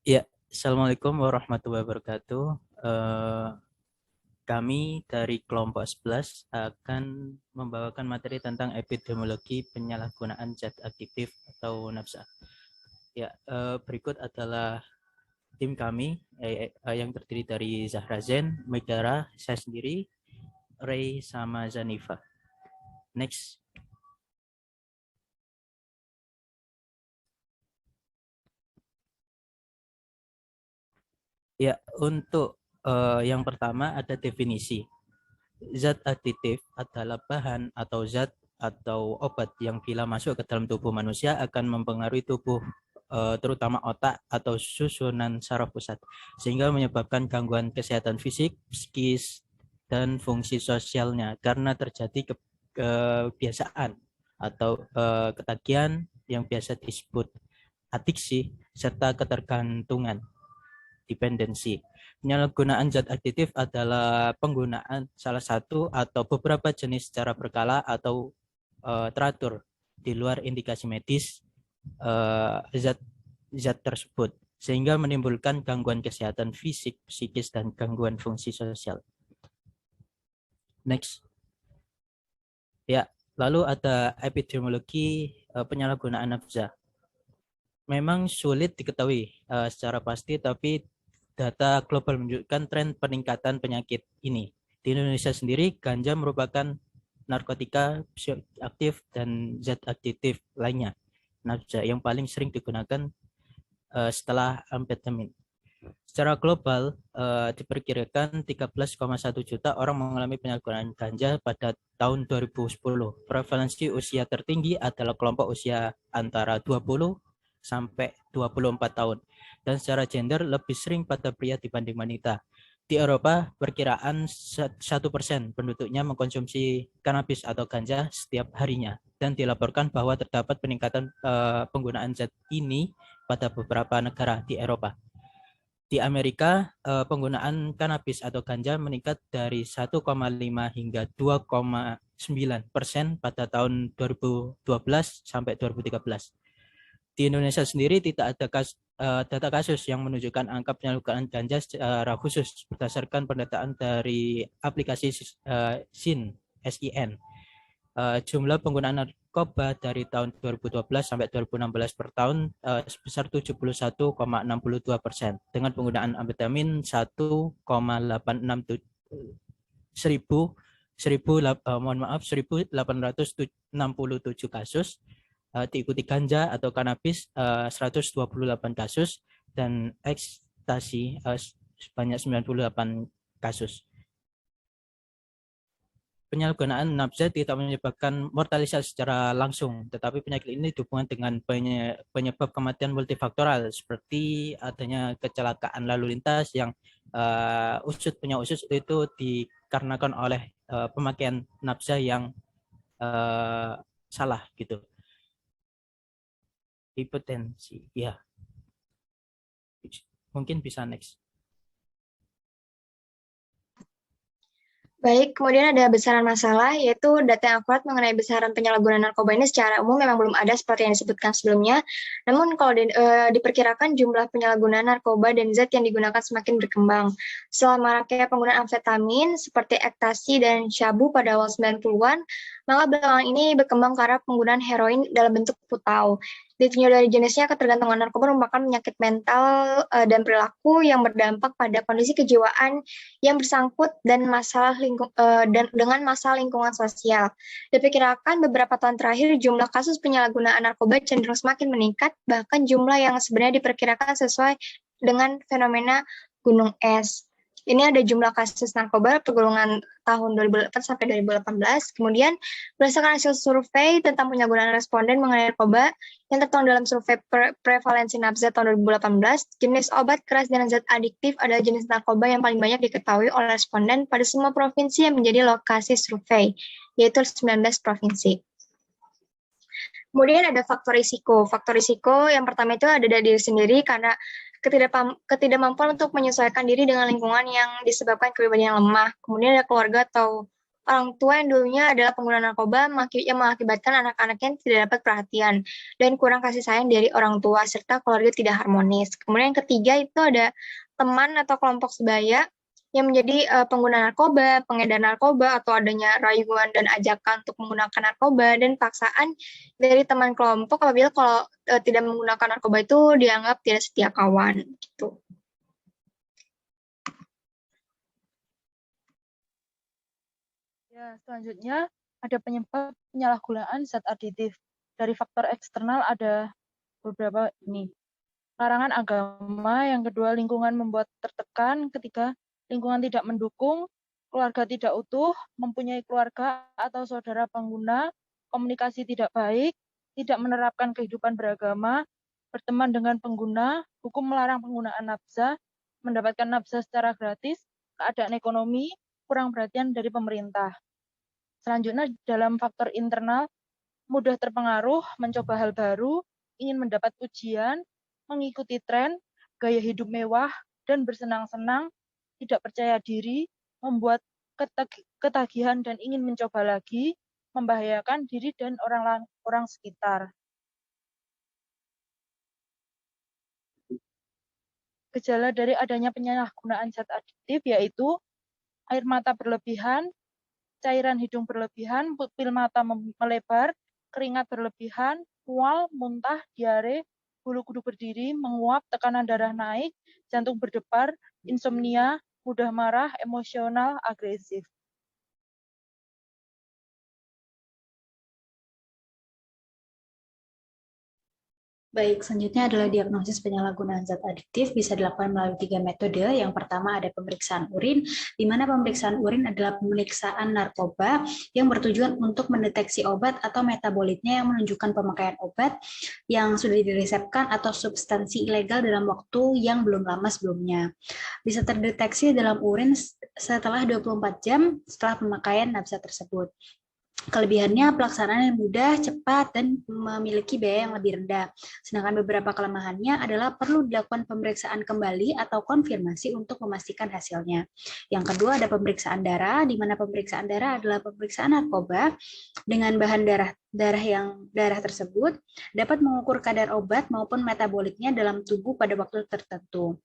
Ya, Assalamualaikum warahmatullahi wabarakatuh. Kami dari kelompok 11 akan membawakan materi tentang epidemiologi penyalahgunaan zat aktif atau nafsa. Ya, berikut adalah tim kami yang terdiri dari Zahra Zen, Megara, saya sendiri, Ray, sama Zanifa. Next. Ya, untuk yang pertama ada definisi. Zat aditif adalah bahan atau zat atau obat yang bila masuk ke dalam tubuh manusia akan mempengaruhi tubuh terutama otak atau susunan saraf pusat sehingga menyebabkan gangguan kesehatan fisik, psikis dan fungsi sosialnya karena terjadi kebiasaan atau ketagihan yang biasa disebut adiksi serta ketergantungan dependensi. Penyalahgunaan zat aditif adalah penggunaan salah satu atau beberapa jenis secara berkala atau teratur di luar indikasi medis zat zat tersebut sehingga menimbulkan gangguan kesehatan fisik, psikis dan gangguan fungsi sosial. Next. Ya, lalu ada epidemiologi penyalahgunaan nafza. Memang sulit diketahui secara pasti, tapi data global menunjukkan tren peningkatan penyakit ini. Di Indonesia sendiri, ganja merupakan narkotika psikoaktif dan zat aditif lainnya. Nafza yang paling sering digunakan setelah amfetamin. Secara global, diperkirakan 13,1 juta orang mengalami penyalahgunaan ganja pada tahun 2010. Prevalensi usia tertinggi adalah kelompok usia antara 20 sampai 24 tahun. Dan secara gender lebih sering pada pria dibanding wanita. Di Eropa, perkiraan 1% penduduknya mengkonsumsi kanabis atau ganja setiap harinya. Dan dilaporkan bahwa terdapat peningkatan penggunaan zat ini pada beberapa negara di Eropa. Di Amerika, penggunaan kanabis atau ganja meningkat dari 1,5 hingga 2,9% pada tahun 2012 sampai 2013. Di Indonesia sendiri tidak ada data kasus yang menunjukkan angka penyalahgunaan ganja secara khusus berdasarkan pendataan dari aplikasi SIN. Jumlah penggunaan narkoba dari tahun 2012 sampai 2016 per tahun sebesar 71,62% dengan penggunaan amfetamin 1,867 seribu mohon maaf 1.867 kasus, diikuti ganja atau kanabis 128 kasus dan ekstasi sebanyak 98 kasus. Penyalahgunaan nafza tidak menyebabkan mortalitas secara langsung, tetapi penyakit ini dihubungkan dengan penyebab kematian multifaktoral seperti adanya kecelakaan lalu lintas yang punya usus itu dikarenakan oleh pemakaian nafza yang salah gitu. Hipertensi, ya. Mungkin bisa next. Baik, kemudian ada besaran masalah, yaitu data yang akurat mengenai besaran penyalahgunaan narkoba ini secara umum memang belum ada seperti yang disebutkan sebelumnya. Namun kalau diperkirakan jumlah penyalahgunaan narkoba dan zat yang digunakan semakin berkembang. Setelah maraknya penggunaan amfetamin seperti ektasi dan syabu pada awal 90-an, maka belakangan ini berkembang ke arah penggunaan heroin dalam bentuk putau. Ditinjau dari jenisnya, ketergantungan narkoba merupakan penyakit mental dan perilaku yang berdampak pada kondisi kejiwaan yang bersangkut dan dengan masalah lingkungan sosial. Diperkirakan beberapa tahun terakhir jumlah kasus penyalahgunaan narkoba cenderung semakin meningkat, bahkan jumlah yang sebenarnya diperkirakan sesuai dengan fenomena gunung es. Ini ada jumlah kasus narkoba pergolongan tahun 2008 sampai 2018. Kemudian berdasarkan hasil survei tentang penyalahgunaan responden mengenai narkoba yang tertuang dalam survei prevalensi nafza tahun 2018, jenis obat keras dan zat adiktif adalah jenis narkoba yang paling banyak diketahui oleh responden pada semua provinsi yang menjadi lokasi survei, yaitu 19 provinsi. Kemudian ada faktor risiko. Faktor risiko yang pertama itu ada dari diri sendiri karena ketidakmampuan untuk menyesuaikan diri dengan lingkungan yang disebabkan kepribadian yang lemah. Kemudian ada keluarga atau orang tua yang dulunya adalah pengguna narkoba yang mengakibatkan anak-anaknya tidak dapat perhatian dan kurang kasih sayang dari orang tua serta keluarga tidak harmonis. Kemudian yang ketiga itu ada teman atau kelompok sebaya yang menjadi pengguna narkoba, pengedar narkoba, atau adanya rayuan dan ajakan untuk menggunakan narkoba, dan paksaan dari teman kelompok apabila kalau tidak menggunakan narkoba itu dianggap tidak setia kawan. Gitu. Ya, selanjutnya ada penyebab penyalahgunaan zat aditif. Dari faktor eksternal ada beberapa ini. Larangan agama, yang kedua lingkungan membuat tertekan, ketiga lingkungan tidak mendukung, keluarga tidak utuh, mempunyai keluarga atau saudara pengguna, komunikasi tidak baik, tidak menerapkan kehidupan beragama, berteman dengan pengguna, hukum melarang penggunaan nafza, mendapatkan nafza secara gratis, keadaan ekonomi, kurang perhatian dari pemerintah. Selanjutnya dalam faktor internal, mudah terpengaruh, mencoba hal baru, ingin mendapat pujian, mengikuti tren, gaya hidup mewah, dan bersenang-senang, tidak percaya diri, membuat ketagihan dan ingin mencoba lagi, membahayakan diri dan orang sekitar. Gejala dari adanya penyalahgunaan zat adiktif yaitu air mata berlebihan, cairan hidung berlebihan, pupil mata melebar, keringat berlebihan, mual, muntah, diare, bulu kuduk berdiri, menguap, tekanan darah naik, jantung berdebar, insomnia, mudah marah, emosional, agresif. Baik, selanjutnya adalah diagnosis penyalahgunaan zat adiktif bisa dilakukan melalui 3 metode. Yang pertama ada pemeriksaan urin, di mana pemeriksaan urin adalah pemeriksaan narkoba yang bertujuan untuk mendeteksi obat atau metabolitnya yang menunjukkan pemakaian obat yang sudah diresepkan atau substansi ilegal dalam waktu yang belum lama sebelumnya. Bisa terdeteksi dalam urin setelah 24 jam setelah pemakaian nafza tersebut. Kelebihannya pelaksanaan yang mudah, cepat, dan memiliki biaya yang lebih rendah. Sedangkan beberapa kelemahannya adalah perlu dilakukan pemeriksaan kembali atau konfirmasi untuk memastikan hasilnya. Yang kedua ada pemeriksaan darah, di mana pemeriksaan darah adalah pemeriksaan narkoba dengan bahan darah tersebut dapat mengukur kadar obat maupun metaboliknya dalam tubuh pada waktu tertentu.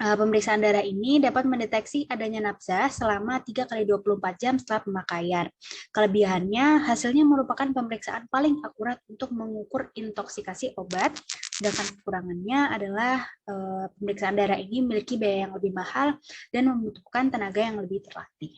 Pemeriksaan darah ini dapat mendeteksi adanya nafza selama 3 kali 24 jam setelah pemakaian. Kelebihannya, hasilnya merupakan pemeriksaan paling akurat untuk mengukur intoksikasi obat, sedangkan kekurangannya adalah pemeriksaan darah ini memiliki biaya yang lebih mahal dan membutuhkan tenaga yang lebih terlatih.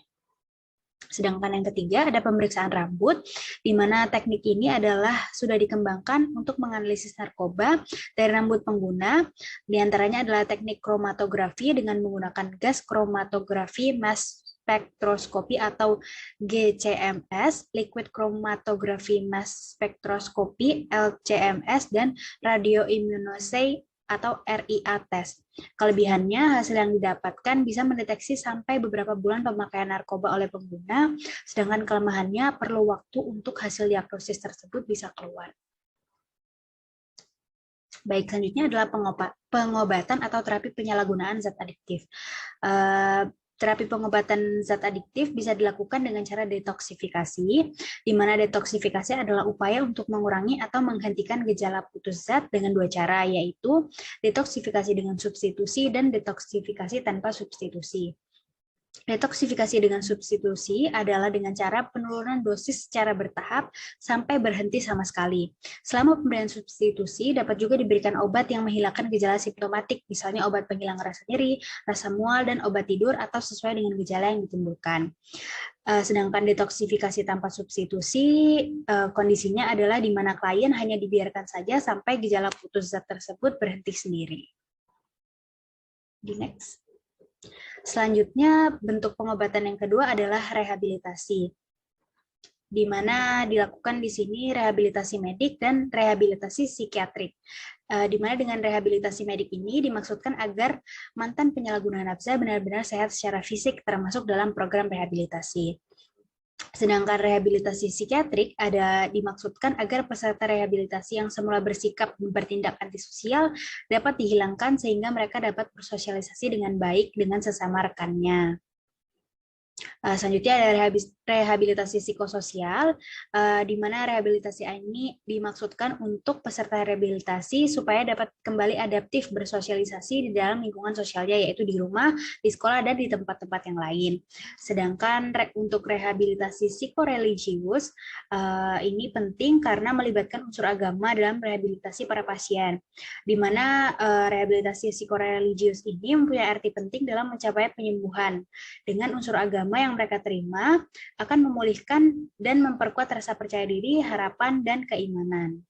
Sedangkan yang ketiga ada pemeriksaan rambut, di mana teknik ini adalah sudah dikembangkan untuk menganalisis narkoba dari rambut pengguna. Di antaranya adalah teknik kromatografi dengan menggunakan gas kromatografi mass spektroskopi atau GCMS, liquid chromatography mass spectroscopy LCMS, dan radioimmunoassay atau RIA test. Kelebihannya, hasil yang didapatkan bisa mendeteksi sampai beberapa bulan pemakaian narkoba oleh pengguna, sedangkan kelemahannya perlu waktu untuk hasil diagnosis tersebut bisa keluar. Baik, selanjutnya adalah pengobatan atau terapi penyalahgunaan zat adiktif. Terapi pengobatan zat adiktif bisa dilakukan dengan cara detoksifikasi, di mana detoksifikasi adalah upaya untuk mengurangi atau menghentikan gejala putus zat dengan 2 cara, yaitu detoksifikasi dengan substitusi dan detoksifikasi tanpa substitusi. Detoksifikasi dengan substitusi adalah dengan cara penurunan dosis secara bertahap sampai berhenti sama sekali. Selama pemberian substitusi dapat juga diberikan obat yang menghilangkan gejala simptomatik, misalnya obat penghilang rasa nyeri, rasa mual, dan obat tidur atau sesuai dengan gejala yang ditimbulkan. Sedangkan detoksifikasi tanpa substitusi, kondisinya adalah di mana klien hanya dibiarkan saja sampai gejala putus zat tersebut berhenti sendiri. Di next. Selanjutnya, bentuk pengobatan yang kedua adalah rehabilitasi, di mana dilakukan di sini rehabilitasi medik dan rehabilitasi psikiatrik. Di mana dengan rehabilitasi medik ini dimaksudkan agar mantan penyalahguna nafza benar-benar sehat secara fisik, termasuk dalam program rehabilitasi. Sedangkan rehabilitasi psikiatrik dimaksudkan agar peserta rehabilitasi yang semula bersikap bertindak antisosial dapat dihilangkan sehingga mereka dapat bersosialisasi dengan baik dengan sesama rekannya. Selanjutnya ada rehabilitasi psikososial, di mana rehabilitasi ini dimaksudkan untuk peserta rehabilitasi supaya dapat kembali adaptif bersosialisasi di dalam lingkungan sosialnya, yaitu di rumah, di sekolah, dan di tempat-tempat yang lain. Sedangkan untuk rehabilitasi psikoreligius, ini penting karena melibatkan unsur agama dalam rehabilitasi para pasien, di mana rehabilitasi psikoreligius ini mempunyai arti penting dalam mencapai penyembuhan. Dengan unsur agama yang mereka terima akan memulihkan dan memperkuat rasa percaya diri, harapan, dan keimanan.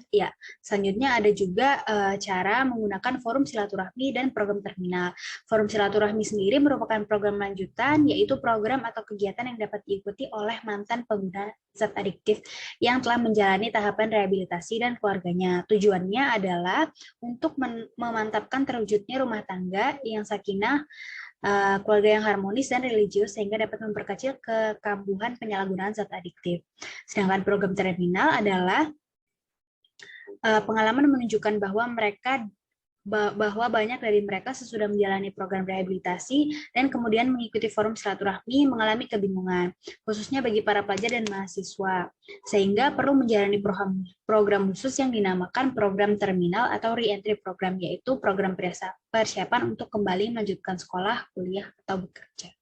Ya, selanjutnya ada juga cara menggunakan forum silaturahmi dan program terminal. Forum silaturahmi sendiri merupakan program lanjutan, yaitu program atau kegiatan yang dapat diikuti oleh mantan pengguna zat adiktif yang telah menjalani tahapan rehabilitasi dan keluarganya. Tujuannya adalah untuk memantapkan terwujudnya rumah tangga yang sakinah, keluarga yang harmonis dan religius sehingga dapat memperkecil kekambuhan penyalahgunaan zat adiktif. Sedangkan program terminal adalah pengalaman menunjukkan bahwa banyak dari mereka sesudah menjalani program rehabilitasi dan kemudian mengikuti forum silaturahmi mengalami kebingungan, khususnya bagi para pelajar dan mahasiswa, sehingga perlu menjalani program khusus yang dinamakan program terminal atau re-entry program, yaitu program persiapan untuk kembali melanjutkan sekolah, kuliah, atau bekerja.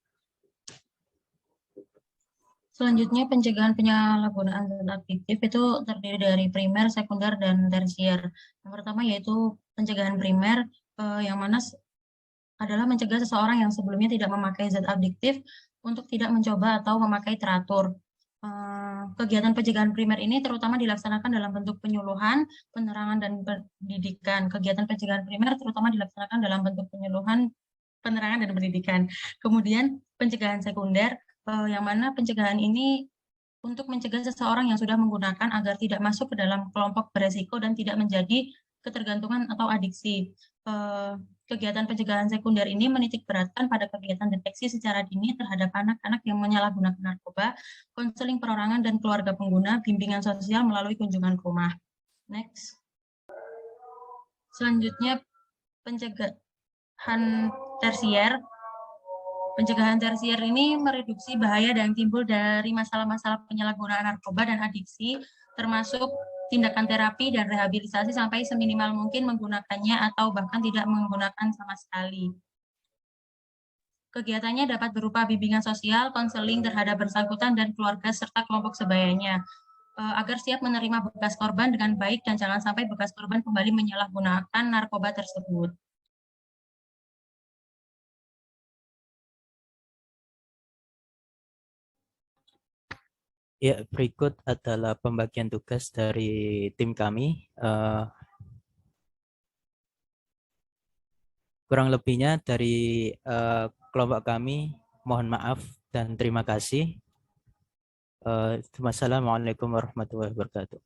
Selanjutnya, pencegahan penyalahgunaan zat aktif itu terdiri dari primer, sekunder, dan tersier. Yang pertama yaitu pencegahan primer, yang mana adalah mencegah seseorang yang sebelumnya tidak memakai zat adiktif untuk tidak mencoba atau memakai teratur. Kegiatan pencegahan primer ini terutama dilaksanakan dalam bentuk penyuluhan, penerangan, dan pendidikan. Kegiatan pencegahan primer terutama dilaksanakan dalam bentuk penyuluhan, penerangan, dan pendidikan. Kemudian pencegahan sekunder, yang mana pencegahan ini untuk mencegah seseorang yang sudah menggunakan agar tidak masuk ke dalam kelompok beresiko dan tidak menjadi ketergantungan atau adiksi. Kegiatan pencegahan sekunder ini menitik beratkan pada kegiatan deteksi secara dini terhadap anak-anak yang menyalahgunakan narkoba, konseling perorangan dan keluarga pengguna, bimbingan sosial melalui kunjungan ke rumah. Next. Selanjutnya, pencegahan tersier. Pencegahan tersier ini mereduksi bahaya yang timbul dari masalah-masalah penyalahgunaan narkoba dan adiksi, termasuk tindakan terapi dan rehabilitasi sampai seminimal mungkin menggunakannya atau bahkan tidak menggunakan sama sekali. Kegiatannya dapat berupa bimbingan sosial, konseling terhadap bersangkutan dan keluarga serta kelompok sebayanya, agar siap menerima bekas korban dengan baik dan jangan sampai bekas korban kembali menyalahgunakan narkoba tersebut. Ya, berikut adalah pembagian tugas dari tim kami. Kurang lebihnya dari kelompok kami, mohon maaf dan terima kasih. Wassalamualaikum warahmatullahi wabarakatuh.